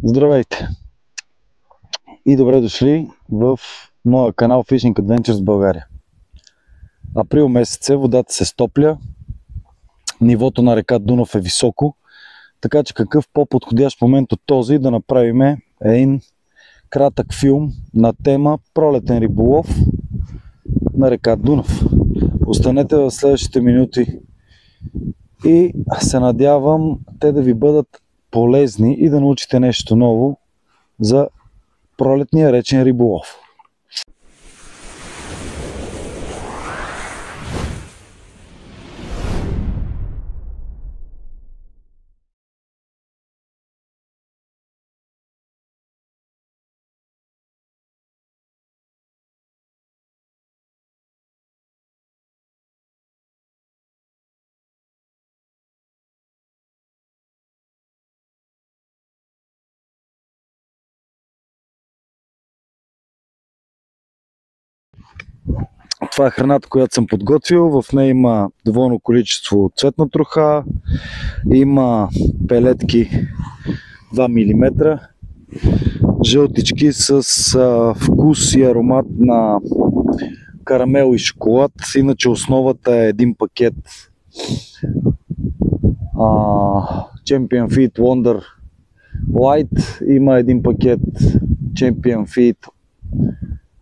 Здравейте и добре дошли в моя канал Fishing Adventures България. Април месец е, водата се стопля, нивото на река Дунав е високо, така че какъв по-подходящ момент от този да направим един кратък филм на тема пролетен риболов на река Дунав. Останете в следващите минути и се надявам те да ви бъдат полезни и да научите нещо ново за пролетния речен риболов. Това е храната, която съм подготвил. В нея има доволно количество цветна троха, има пелетки 2 мм, жълтички с вкус и аромат на карамел и шоколад. Иначе основата е един пакет Champion Feed Wonder Light, има един пакет Champion Feed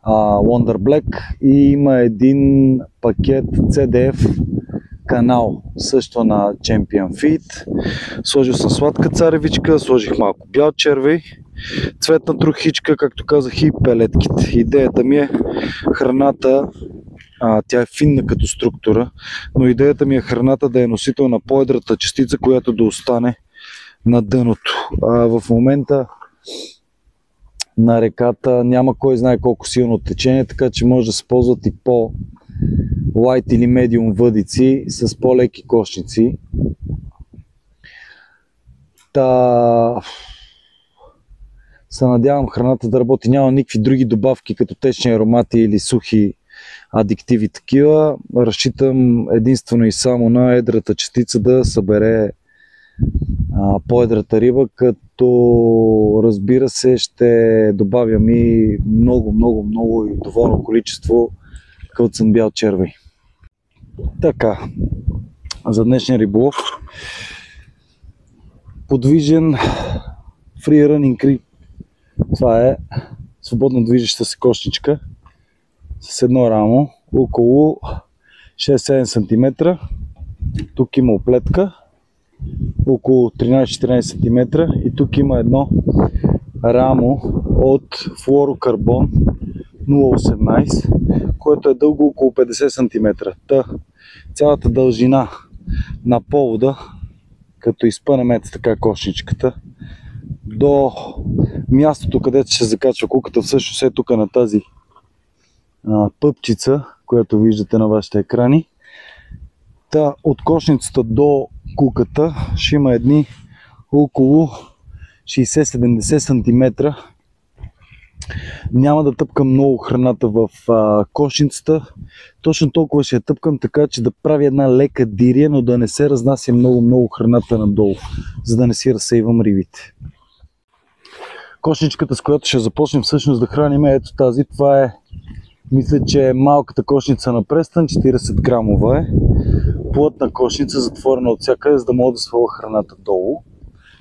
Wonder Black и има един пакет CDF канал, също на Champion Feed. Сложил съм сладка царевичка, сложих малко бял червей, цветна трохичка, както казах, и пелетките. Идеята ми е храната, тя е финна като структура, но идеята ми е храната да е носител на по-едрата частица, която да остане на дъното. В момента на реката няма кой знае колко силно течение, така че може да се ползват и по-лайт или медиум въдици с по-леки кошници. Се надявам храната да работи, няма никакви други добавки като течни аромати или сухи адиктиви такива. Разчитам единствено и само на едрата частица да събере по-едрата риба, като разбира се ще добавям и много и доволно количество кълцан бял червей. Така, за днешния риболов подвижен free running creep. Това е свободно движеща се кошничка с едно рамо, около 6-7 см. Тук има оплетка около 13-14 см и тук има едно рамо от флуорокарбон 0,18, което е дълго около 50 см. Цялата дължина на повода, като изпънем така кошничката до мястото, където ще закачва куката, всъщност е тук на тази пъпчица, която виждате на вашите екрани. От кошницата до куката ще има едни около 60-70 см. Няма да тъпкам много храната в кошницата. Точно толкова ще я тъпкам, така че да прави една лека дирия, но да не се разнася много храната надолу, за да не си разсейвам рибите. Кошничката, с която ще започнем всъщност да храним, е ето тази. Това е, мисля, че е малката кошница на пръстен, 40 грамова е. Плътна кошница, затворена от всякъде, за да мога да сваля храната долу.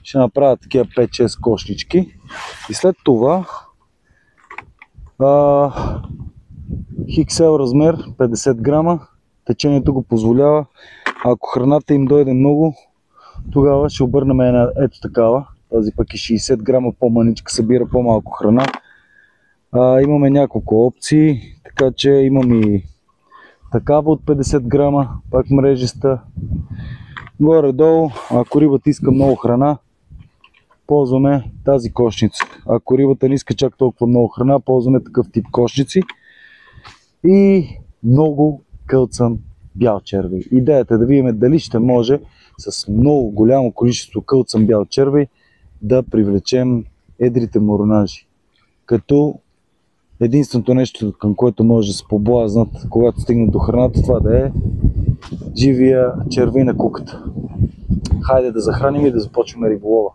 Ще направя такива 5-6 кошнички и след това XL размер 50 грама, течението го позволява. Ако храната им дойде много, тогава ще обърнем една ето такава. Тази пък е 60 грама, по-маничка, събира по-малко храна. Имаме няколко опции, така че имам и такава от 50 грама, пак мрежиста. Горе-долу, ако рибата иска много храна, ползваме тази кошница. Ако рибата не иска чак толкова много храна, ползваме такъв тип кошници. И много кълцан бял червей. Идеята е да видим дали ще може с много голямо количество кълцан бял червей да привлечем едрите моронажи. Като единственото нещо, към което може да се поблазнат, когато стигнат до храната, това да е живия червей на куката. Хайде да захраним и да започваме риболова.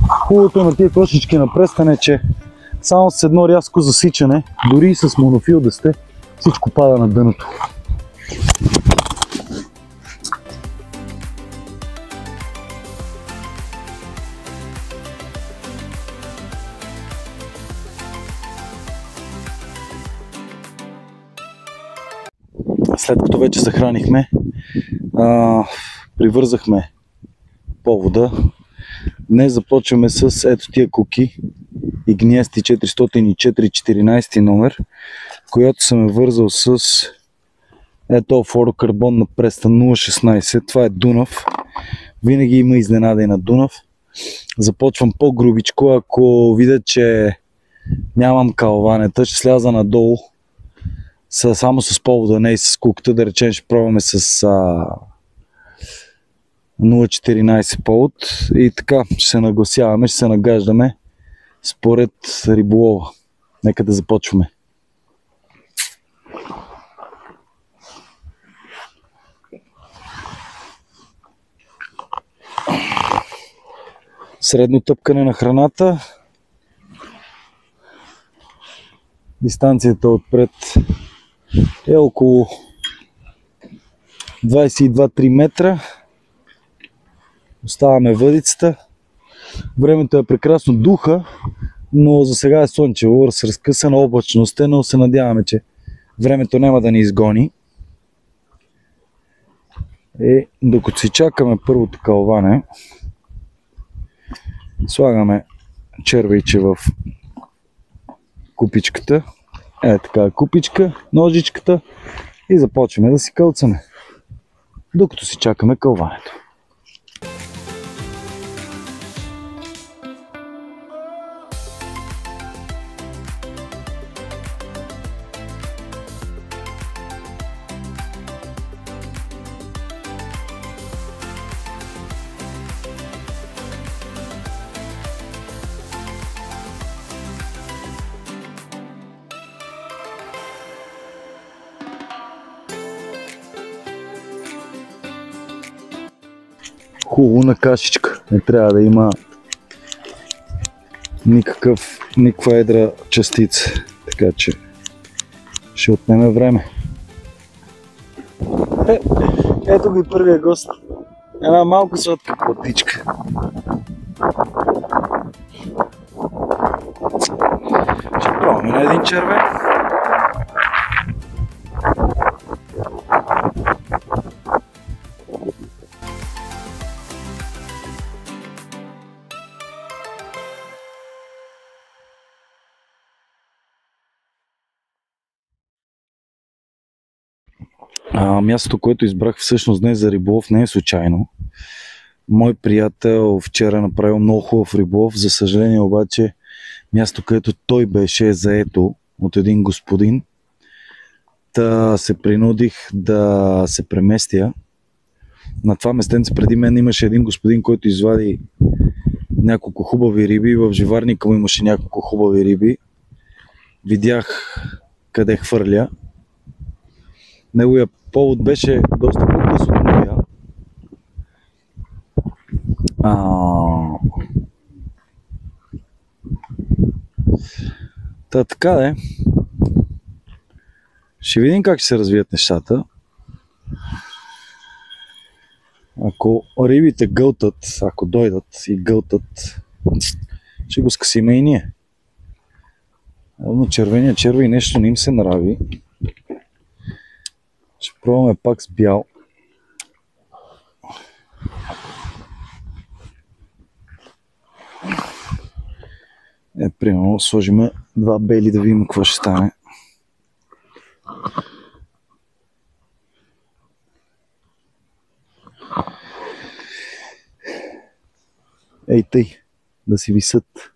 Хубавото на тия кошички на пръстен е, че само с едно рязко засичане, дори и с монофил да сте, всичко пада на дъното. След като вече захранихме, привързахме повода. Днес започваме с ето тия куки Игниести 404 14 номер, която съм вързал с ето флорокарбон на Преста 0.16. Това е Дунав. Винаги има изненади на Дунав. Започвам по-грубичко. Ако видя, че нямам калванета, ще сляза надолу само с повода, не и с куката. Да речем, ще пробваме с 0.14 повод и така ще се нагласяваме, ще се нагаждаме според риболова. Нека да започваме. Средно тъпкане на храната. Дистанцията отпред е около 22-3 метра. Оставяме въдицата. Времето е прекрасно, духа, но за сега е слънчево, с разкъсана облачност, но се надяваме, че времето няма да ни изгони. И докато си чакаме първото калване, слагаме червейче в купичката. Така купичка, ножичката и започваме да си кълцаме, докато си чакаме кълването. Хубаво на кашичка. Не трябва да има никаква едра частица. Така че ще отнеме време. Ето го и първия гост. Една малко сладка платичка. Ще пробваме на един червен. Мястото, което избрах всъщност днес за риболов, не е случайно. Мой приятел вчера направил много хубав риболов, за съжаление обаче място, където той беше заето от един господин. Та се принудих да се преместя. На това местенце преди мен имаше един господин, който извади няколко хубави риби. В живарника му имаше няколко хубави риби. Видях къде хвърля. Неговия повод беше доста по-къс от моя. Така е. Ще видим как ще се развият нещата. Ако рибите гълтат, ако дойдат и гълтат, ще го скъсиме и ние. Но червения червей нещо не им се нрави. Ще пробваме пак с бял. Примерно сложим два бели да видим какво ще стане. Ей тъй, да си висят.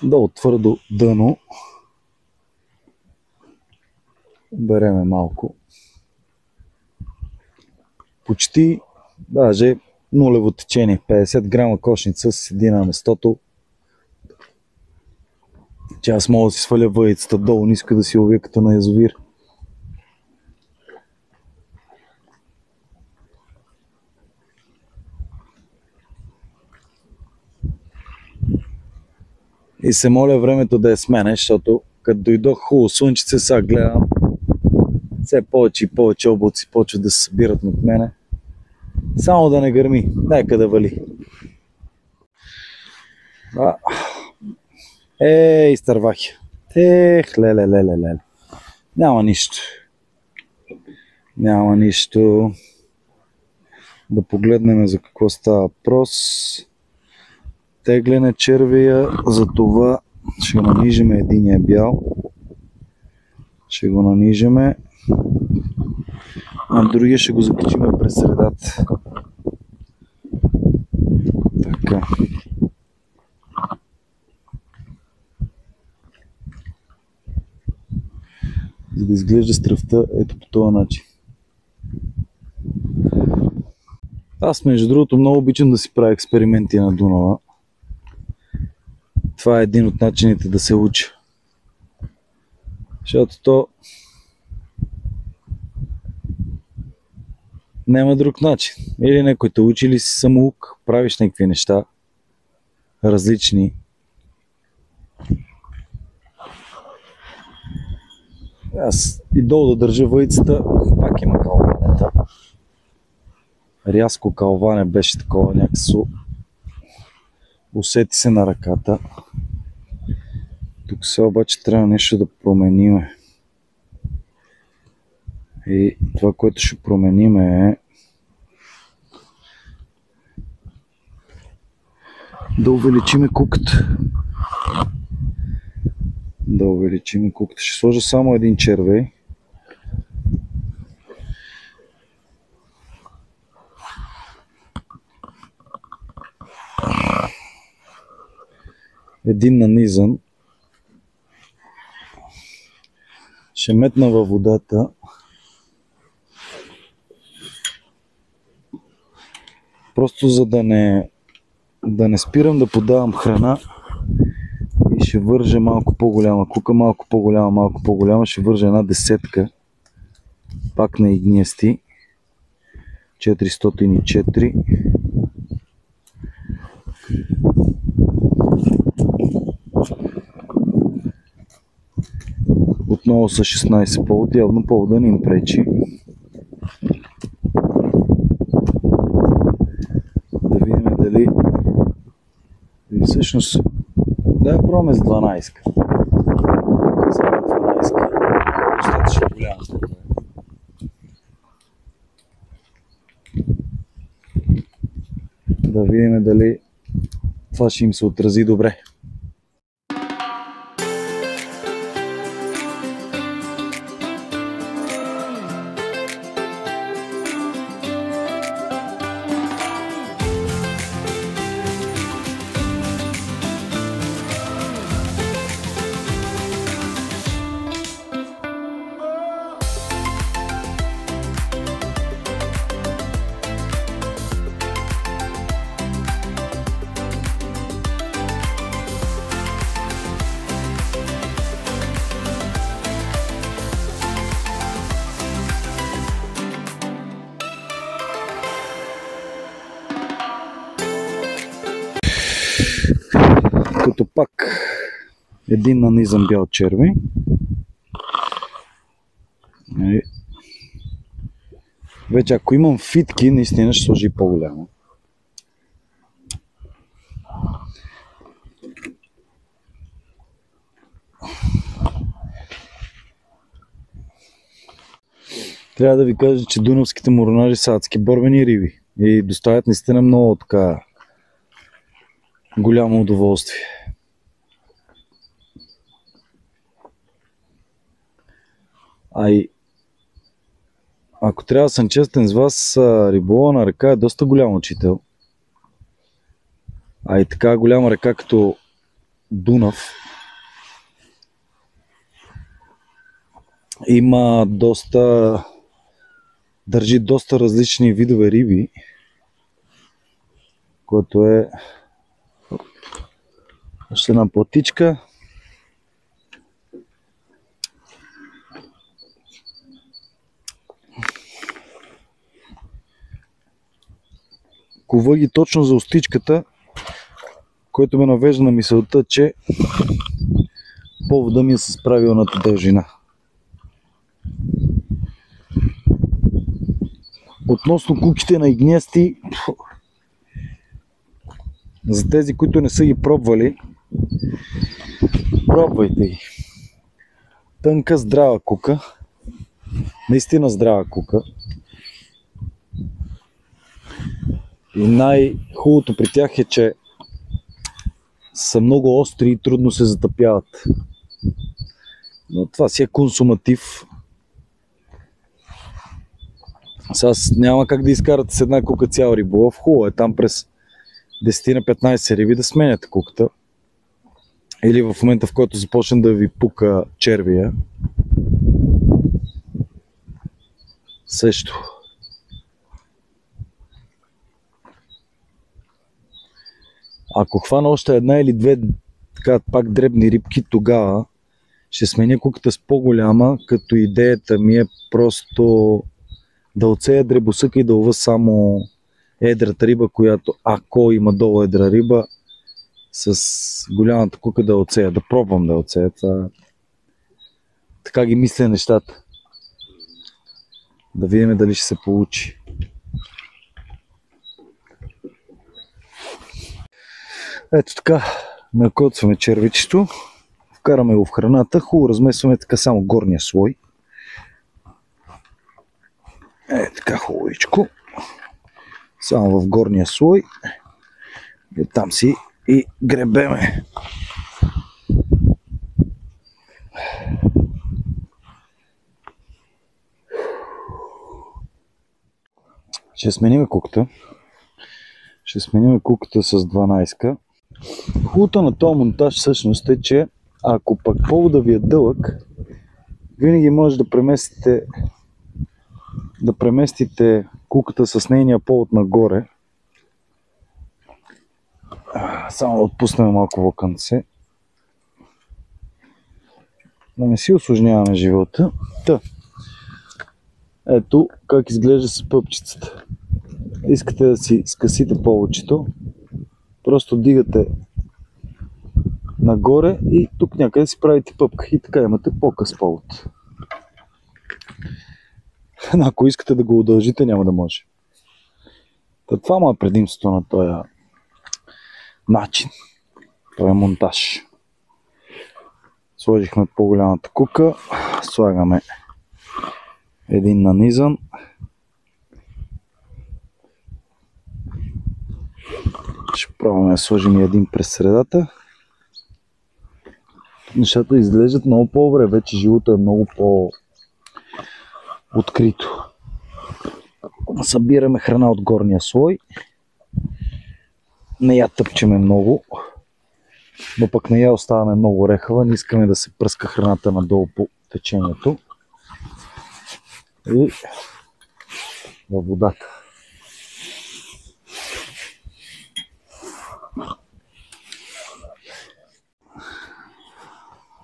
Долу твърдо дъно. Береме малко. Почти Даже нулево течение. 50 грама кошница седи на местото. Че аз мога да си сваля въйцата долу, не иска да си ловя като на язовир. И се моля времето да е смене, защото като дойдох хубаво слънчице, сега гледам все повече и повече облаци почват да се събират над мене. Само да не гърми, нека да вали. Изтървах я. Леле. Няма нищо. Няма нищо. Да погледнем за какво става въпрос. Тегляне червия, за това ще го нанижеме, единия бял. Ще го нанижеме, а другия ще го закачиме през средата. Така. За да изглежда стръвта, ето по този начин. Аз между другото много обичам да си правя експерименти на Дунава. Това е един от начините да се уча. Защото то няма друг начин. Или някой те учи, или си самоук, правиш някакви неща различни. Аз и долу да държа въйцата, пак има калванета. Рязко калване беше такова някакво. Усети се на ръката. Тук сега обаче трябва нещо да промениме. И това, което ще промениме е да увеличиме куката. Да увеличиме куката. Ще сложа само един червей. Един нанизан. Ще метна във водата. Просто за да не спирам да подавам храна. И ще вържа малко по-голяма кука, малко по-голяма, ще вържа една десетка. Пак на игнести. 404. Отново са 16 повод, явно повода не им пречи. Да видим дали всъщност да я пробваме с 12. За 12. Достатъчно голяма. Да видим дали това ще им се отрази добре. Като пак един нанизан бял червей. Вече ако имам фитки, наистина ще сложи по-голямо. Трябва да ви кажа, че дунавските моронари са адски борбени риби и доставят наистина много така голямо удоволствие. Ако трябва да съм честен с вас, риболова на река е доста голям учител. И така голяма река като Дунав има държи доста различни видове риби което е още една платичка. Кува ги точно за устичката, което ме навежда на мисълта, че повода ми е с правилната дължина. Относно куките на игнести, за тези, които не са ги пробвали, пробвайте ги. Тънка, здрава кука, наистина здрава кука. И най-хубавото при тях е, че са много остри и трудно се затъпяват. Но това си е консуматив. Сега няма как да изкарате с една кука цял риболов. Хубаво е там през 10 на 15 риби да сменяте куката. Или в момента, в който започне да ви пука червия. Също. Ако хвана още една или две така пак дребни рибки, тогава ще сменя куката с по-голяма, като идеята ми е просто да отсея дребосъка и да лова само едрата риба, която ако има долу едра риба, с голямата кука да отсея, да пробвам да отсея. Така ги мисля нещата. Да видим дали ще се получи. Ето така, накоцваме червичето, вкараме го в храната, хубаво размесваме така само горния слой. Така хубавичко. Само в горния слой. И там си и гребеме. Ще сменим куката. Ще сменим куката с 12-ка. Хубавото на този монтаж всъщност е, че ако пък повода ви е дълъг, винаги може да преместите куката с нейния повод нагоре. Само да отпуснем малко вълкънце. Да не си усложняваме живота. Ето как изглежда с пъпчицата. Искате да си скъсите поводчето, просто дигате нагоре и тук някъде си правите пъпка и така имате по-къс повод. Ако искате да го удължите, няма да може. Това му е предимството на този начин, този монтаж. Сложихме по-голямата кука, слагаме един нанизан. Ще пробваме да сложим и един през средата. Нещата изглеждат много по-добре, вече живото е много по-открито. Събираме храна от горния слой. Не я тъпчеме много, но пък не я оставяме много орехава, не искаме да се пръска храната надолу по течението. И във водата.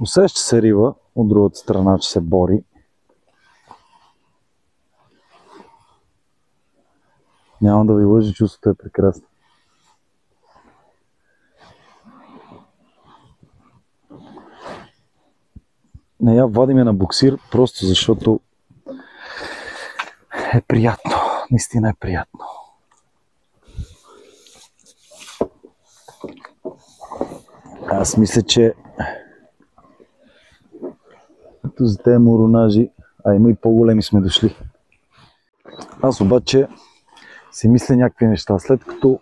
Усеща се риба от другата страна, че се бори. Няма да ви лъжи, чувството е прекрасно. Не я вадиме на буксир, просто защото е приятно. Наистина е приятно. Аз мисля, че като за тези моронажи, има и по-големи сме дошли. Аз обаче си мисля някакви неща, след като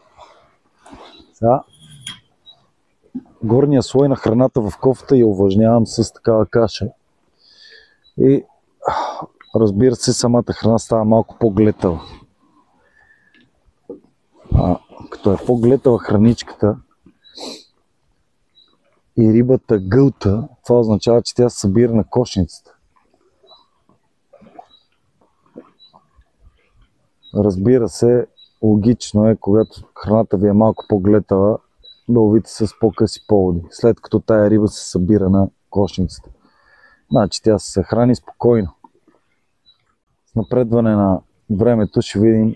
сега горния слой на храната в кофата я увлажнявам с такава каша и разбира се, самата храна става малко по-глетава. Като е по-глетава храничката и рибата гълта, това означава, че тя се събира на кошницата. Разбира се, логично е, когато храната ви е малко по-глетава, да ловите с по-къси поводи, след като тая риба се събира на кошницата. Значи тя се храни спокойно. С напредване на времето ще видим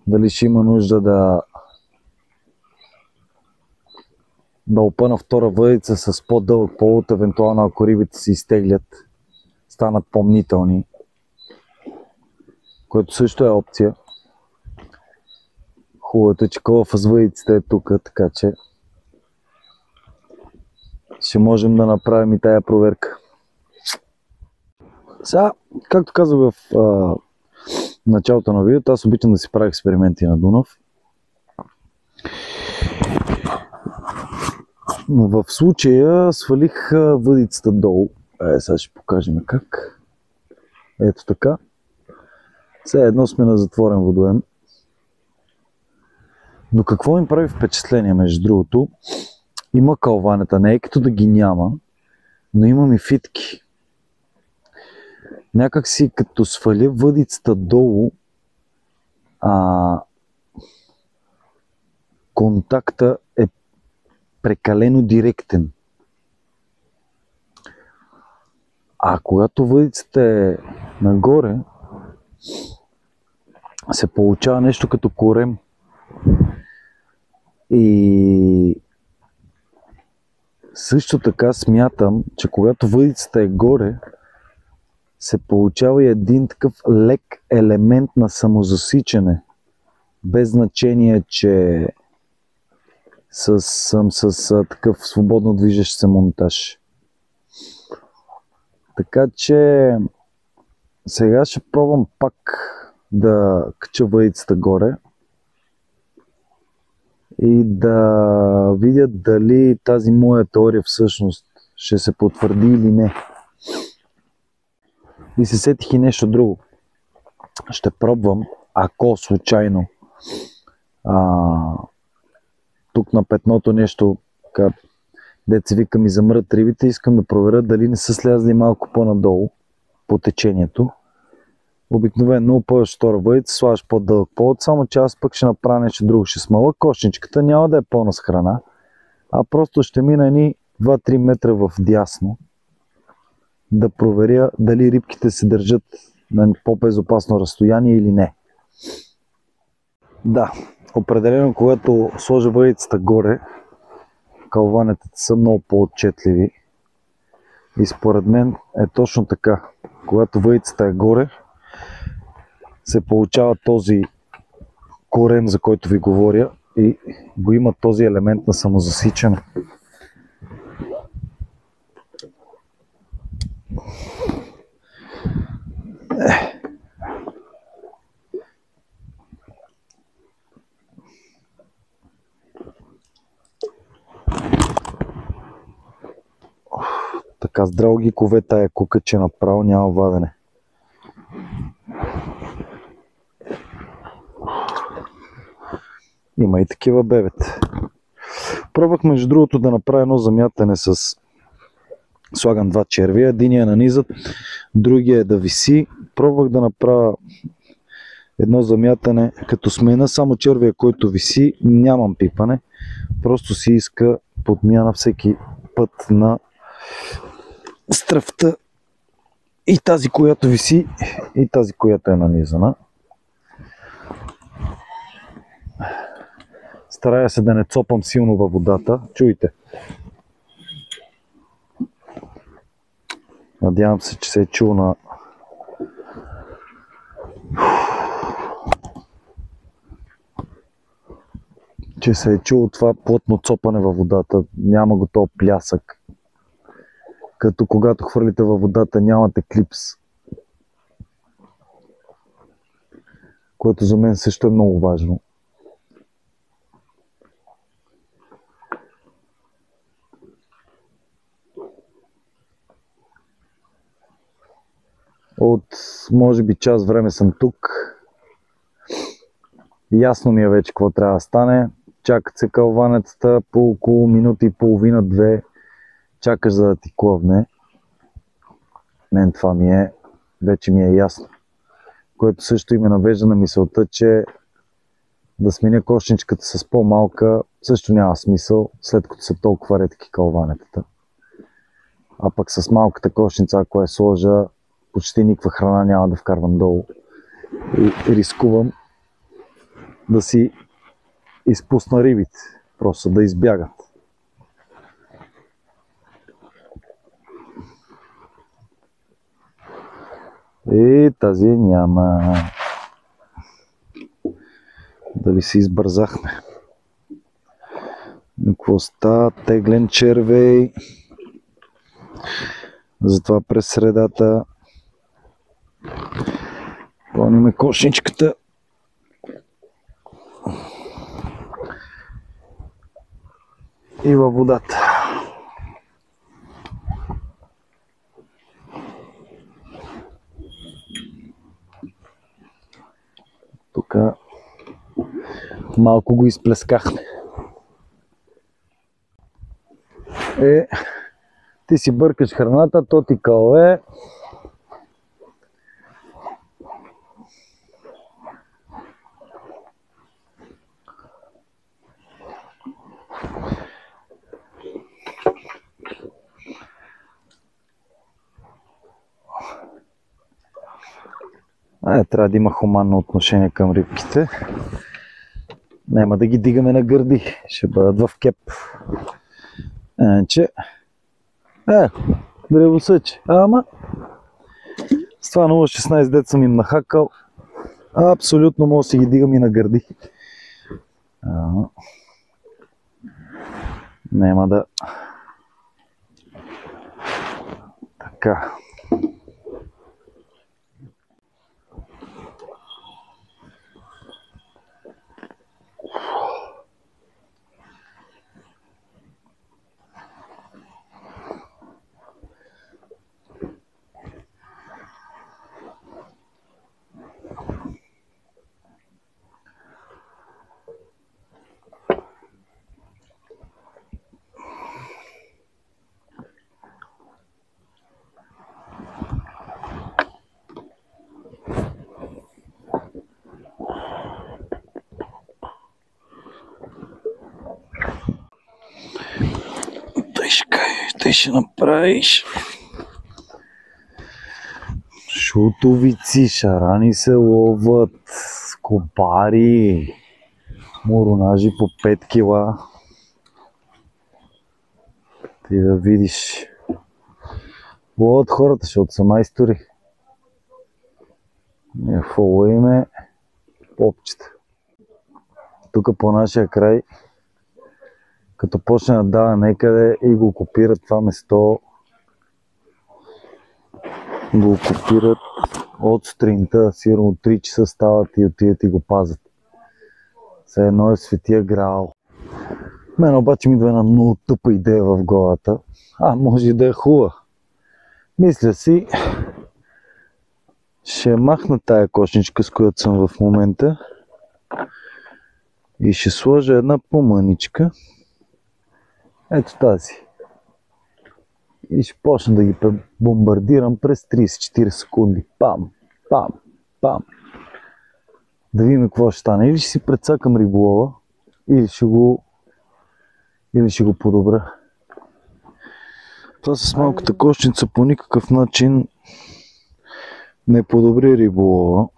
дали ще има нужда да опъна втора въдица с по-дълъг повод, евентуално ако рибите се изтеглят, станат по-мнителни, което също е опция. Хубавото е, че колъфа с въдиците е тук, така че ще можем да направим и тая проверка. Сега, както казах в началото на видеото, аз обичам да си правя експерименти на Дунав. Но в случая свалих въдицата долу. Сега ще покажем как. Ето така. Сега едно сме на затворен водоем. Но какво ми прави впечатление, между другото? Има кълванета, не е като да ги няма, но имам и фитки. Някак си като сваля въдицата долу, контакта е прекалено директен. А когато въдицата е нагоре, се получава нещо като корем. И също така смятам, че когато въдицата е горе, се получава и един такъв лек елемент на самозасичане. Без значение, че съм с такъв свободно движещ се монтаж. Така че сега ще пробвам пак да кача въдицата горе и да видя дали тази моя теория всъщност ще се потвърди или не. И се сетих и нещо друго. Ще пробвам, ако случайно тук на петното нещо, дето се вика ми замрат рибите, искам да проверя дали не са слязли малко по-надолу по течението. Обикновено пълваш втора въдица, слагаш по-дълъг повод, само че аз пък ще направя нещо друго. Ще смъла кошничката, няма да е пълна с храна, а просто ще мина едни 2-3 метра в дясно, да проверя дали рибките се държат на по-безопасно разстояние или не. Да, определено когато сложа въдицата горе, кълванетата са много по-отчетливи. И според мен е точно така. Когато въдицата е горе, се получава този корем, за който ви говоря, и го има този елемент на самозасичане. Така здраво ги кове тая кука, че направо няма вадене. Има и такива бебета. Пробвах между другото да направя едно замятане с... Слагам два червия, единия е нанизът, другия е да виси. Пробвах да направя едно замятане като смена, само червия, който виси, нямам пипане. Просто си иска подмяна всеки път на стръвта, и тази, която виси, и тази, която е нанизана. Старая се да не цопам силно във водата. Чуйте. Надявам се, че се е чул на... че се е чул това плътно цопане във водата. Няма го този плясък. Като когато хвърлите във водата, нямате клипс. Което за мен също е много важно. От може би час време съм тук. Ясно ми е вече какво трябва да стане. Чакат се кълванетата по около минута и половина-две. Чакаш за да ти клъвне. Мен това вече ми е ясно. което също и ме навежда на мисълта, че да сменя кошничката с по-малка също няма смисъл, след като са толкова редки калванетата. А пък с малката кошница, ако я сложа, почти никаква храна няма да вкарвам долу. И рискувам да си изпусна рибите, просто да избягат. И тази няма. Дали си избързахме? Какво става? Теглен червей. Затова през средата пълниме кошничката. И във водата. Тук малко го изплескахме. Ти си бъркаш храната, то ти кълве. Трябва да има хуманно отношение към рибките. Няма да ги дигаме на гърди, ще бъдат в кеп. Древосъче. Ама с това 0,16 дет съм им нахакал. Абсолютно мога да си ги дигам и на гърди. Няма да... Така. Тъй ще направиш. Шутовици, шарани се ловят, скобари, моронажи по 5 кила. Ти да видиш. Ловят хората, защото са майстори. Фоло име попчета. Тук по нашия край, като почне да дава некъде и го копират това место, го копират от сутринта, сигурно от 3 часа стават и отидат и го пазят. Все едно е светия граал. Мен обаче ми идва една много тъпа идея в главата, може и да е хубава. Мисля си, ще махна тая кошничка, с която съм в момента и ще сложа една по-мъничка. Ето тази. И ще почна да ги бомбардирам през 30-40 секунди. Пам, пам, пам. Да видим какво ще стане. Или ще си прецакам риболова, или ще го подобря. Това с малката кошница по никакъв начин не подобри риболова.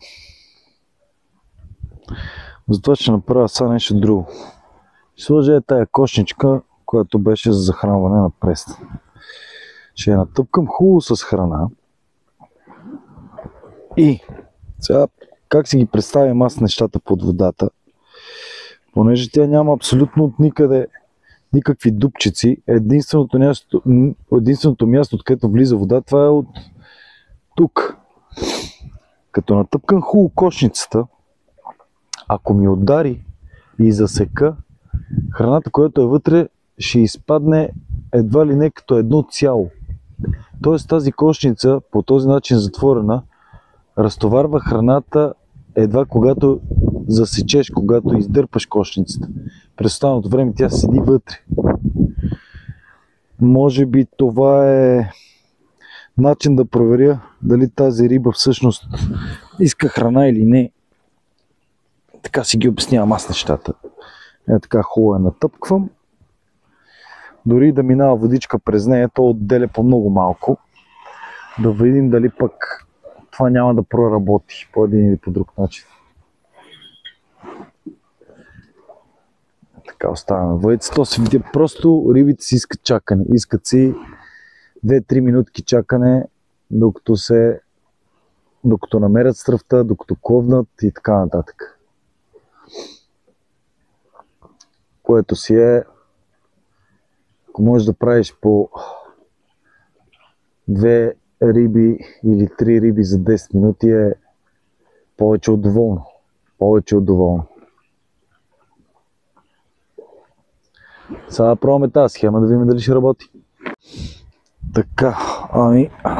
Затова ще направя сега нещо друго. Ще сложа тая кошничка, която беше за захранване на престън. Ще я натъпкам хубаво с храна. И сега как си ги представям аз нещата под водата, понеже тя няма абсолютно от никъде никакви дупчици. Единственото място, откъдето влиза вода, това е от тук. Като натъпкам хубаво кошницата, ако ми удари и засека, храната, която е вътре, ще изпадне едва ли не като едно цяло. Тоест тази кошница, по този начин затворена, разтоварва храната едва когато засечеш, когато издърпаш кошницата. През останалото време тя седи вътре. Може би това е начин да проверя дали тази риба всъщност иска храна или не. Така си ги обяснявам аз нещата. Така хубаво я натъпквам. Дори да минава водичка през нея, то отделя по много малко. Да видим дали пък това няма да проработи по един или по друг начин. Така оставяме въдицата. То се види, просто рибите си искат чакане. Искат си 2-3 минутки чакане, докато намерят стръвта, докато клъвнат и така нататък. Което си е, ако можеш да правиш по 2 риби или 3 риби за 10 минути, е повече от доволно. Повече от доволно. Сега да пробваме тази схема, да видим дали ще работи. Така,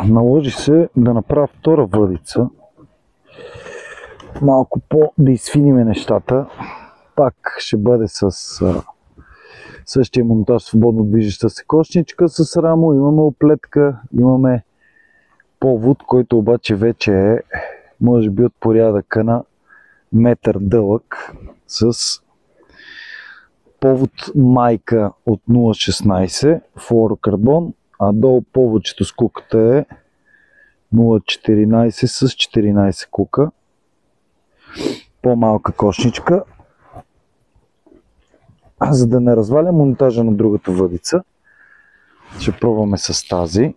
наложи се да направя втора въдица. Малко да изфиниме нещата. Пак ще бъде с същия монтаж, свободно движеща се кошничка с рамо. Имаме оплетка, имаме повод, който обаче вече е, може би, от порядъка на метър дълъг, с повод майка от 0,16 флуорокарбон, а долу поводчето с куката е 0,14 с 14 кука. По-малка кошничка, за да не разваля монтажа на другата въдица. Ще пробваме с тази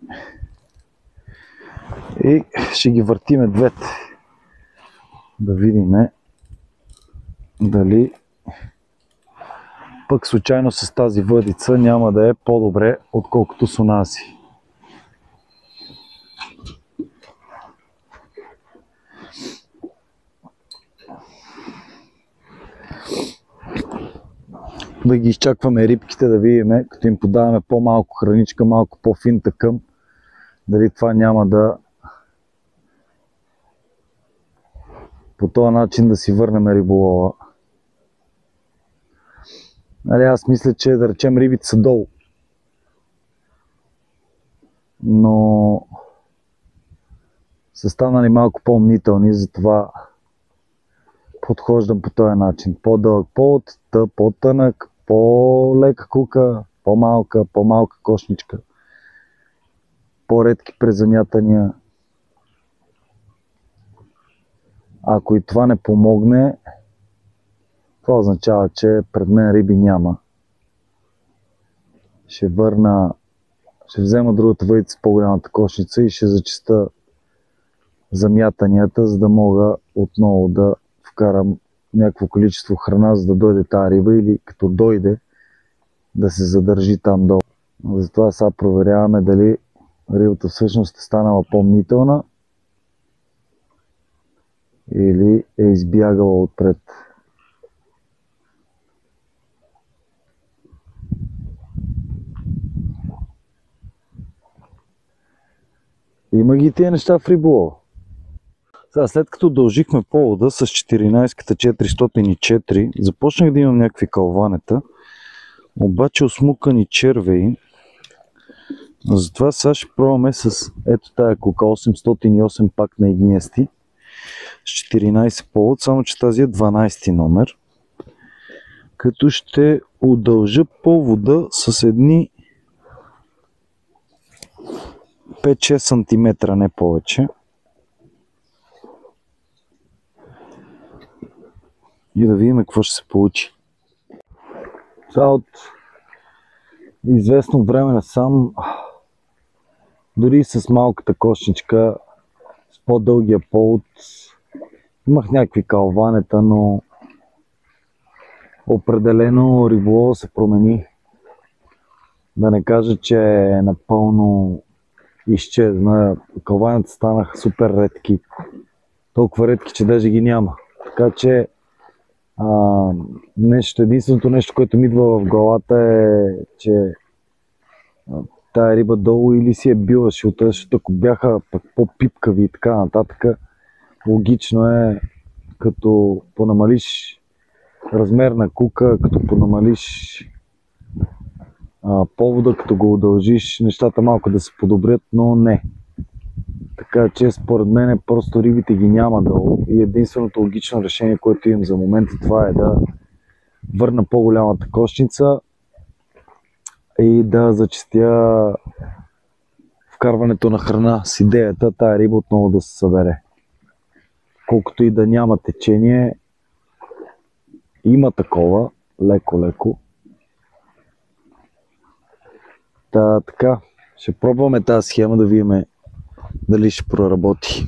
и ще ги въртиме двете. Да видим дали пък случайно с тази въдица няма да е по-добре, отколкото с онази. Да ги изчакваме рибките, да видим, като им подаваме по-малко храничка, малко по-фин тъкъм, дали това няма да по този начин да си върнем риболова. Аз мисля, че да речем рибите са долу. Но са станали малко по-мнителни, затова подхождам по този начин. По-дълъг повод, по-тънък, по-лека кука, по-малка кошничка, по-редки презамятания. Ако и това не помогне, това означава, че пред мен риби няма. Ще взема другата въдица с по-голямата кошница и ще зачиста замятанията, за да мога отново да вкарам някакво количество храна, за да дойде тази риба, или като дойде да се задържи там долу. Затова сега проверяваме дали рибата всъщност е станала по-мнителна или е избягала отпред. Има ги тия неща в риболова. Сега, след като дължихме повода с 14-ката 404, започнах да имам някакви кълванета, обаче осмукани червеи. Затова сега ще пробваме с ето тая кука 808 пак на игнести с 14 повод, само че тази е 12 номер. Като ще удължа повода с едни 5-6 см, не повече. И да видим какво ще се получи. Сега от известно време насам, дори с малката кошничка, с по-дългия повод, имах някакви калванета, но определено риболова се промени. Да не кажа, че е напълно изчезна. Калванета станаха супер редки. Толкова редки, че даже ги няма. Така че единственото нещо, което ми идва в главата е, че тая риба долу или си е била шилта, защото ако бяха пък по-пипкави и така нататък, логично е, като понамалиш размер на кука, като понамалиш повода, като го удължиш, нещата малко да се подобрят, но не. Така че според мен просто рибите ги няма долу и единственото логично решение, което имам за момента, това е да върна по-голямата кошница и да зачистя вкарването на храна с идеята тая риба отново да се събере. Колкото и да няма течение, има такова, леко-леко. Така, ще пробваме тази схема да видим дали ще проработи.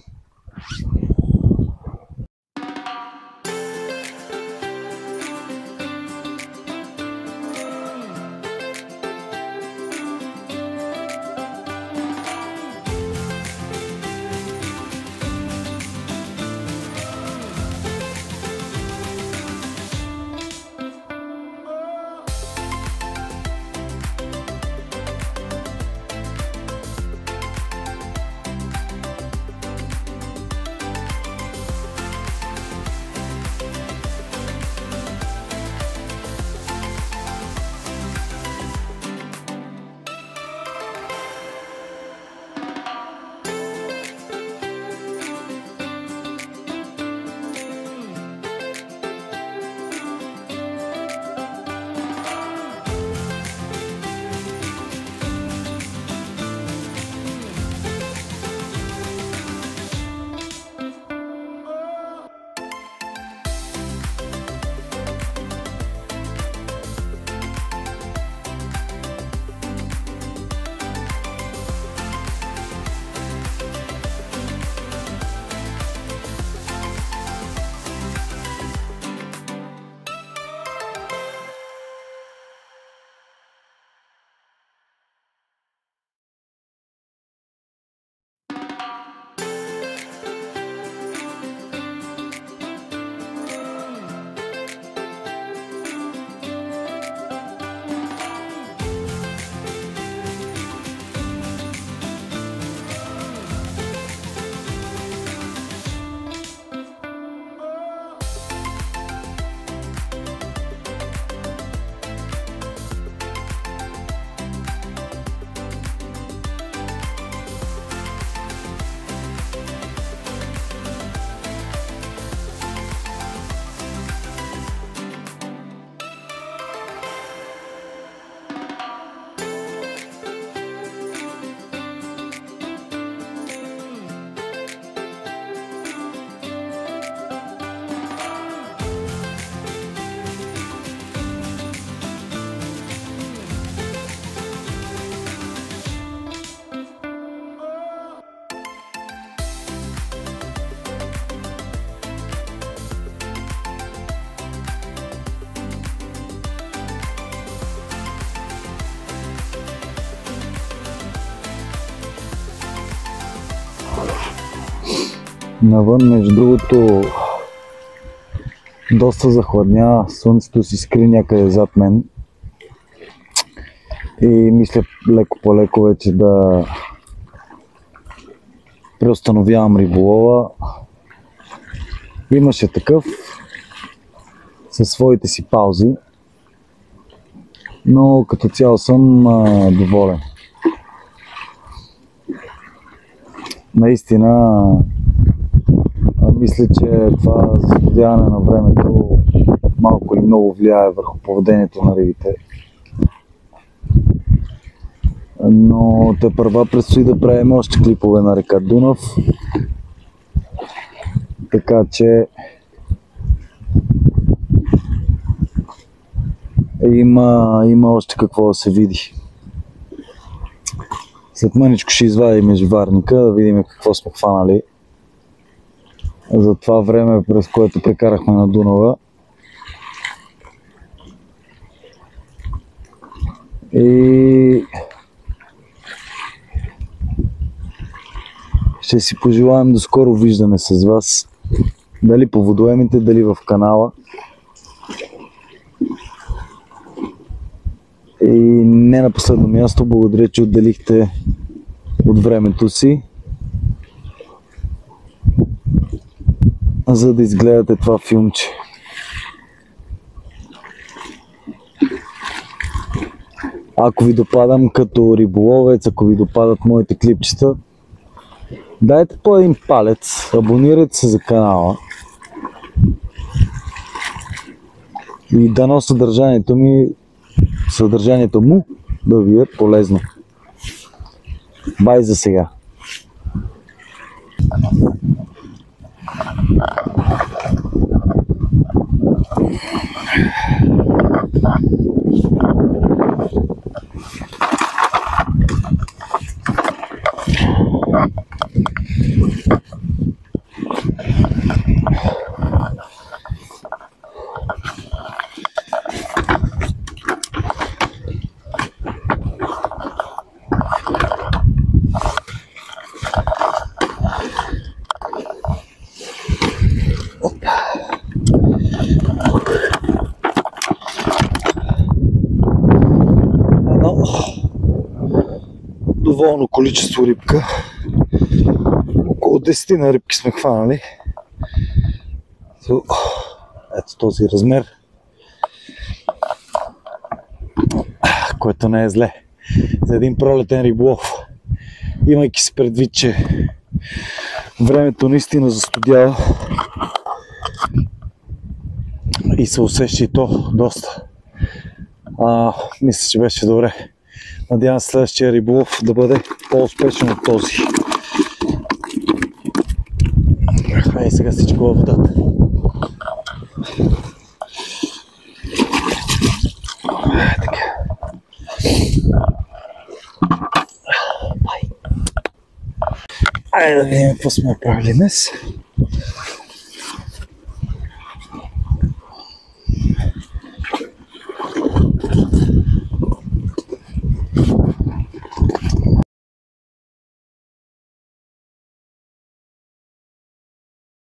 Навън, между другото, доста захладня, слънцето си скри някъде зад мен и мисля леко по леко вече да преустановявам риболова. Имаше такъв със своите си паузи, но като цяло съм доволен. Наистина мисля, че това заходяване на времето малко или много влияе върху поведението на рибите. Но тепърва предстои да правим още клипове на река Дунав. Така че има още какво да се види. След мъничко ще извадим междуварника, да видим какво сме хванали за това време, през което прекарахме на Дунава. И ще си пожелаем до скоро виждане с вас, дали по водоемите, дали в канала. И не на последно място, благодаря, че отделихте от времето си, за да изгледате това филмче. Ако ви допадам като риболовец, ако ви допадат моите клипчета, Дайте по един палец, абонирайте се за канала и дано съдържанието му да ви е полезно. Бай за сега! Едно доволно количество рибка. Около 10 на рибки сме хванали. Ето този размер, което не е зле за един пролетен риболов, имайки се предвид, че времето наистина застудява и се усеща и то доста. Мисля, че беше добре. Надявам се следващия риболов да бъде по-успешен от този. Ей, сега всичко във водата. Айде да видим какво сме правили днес.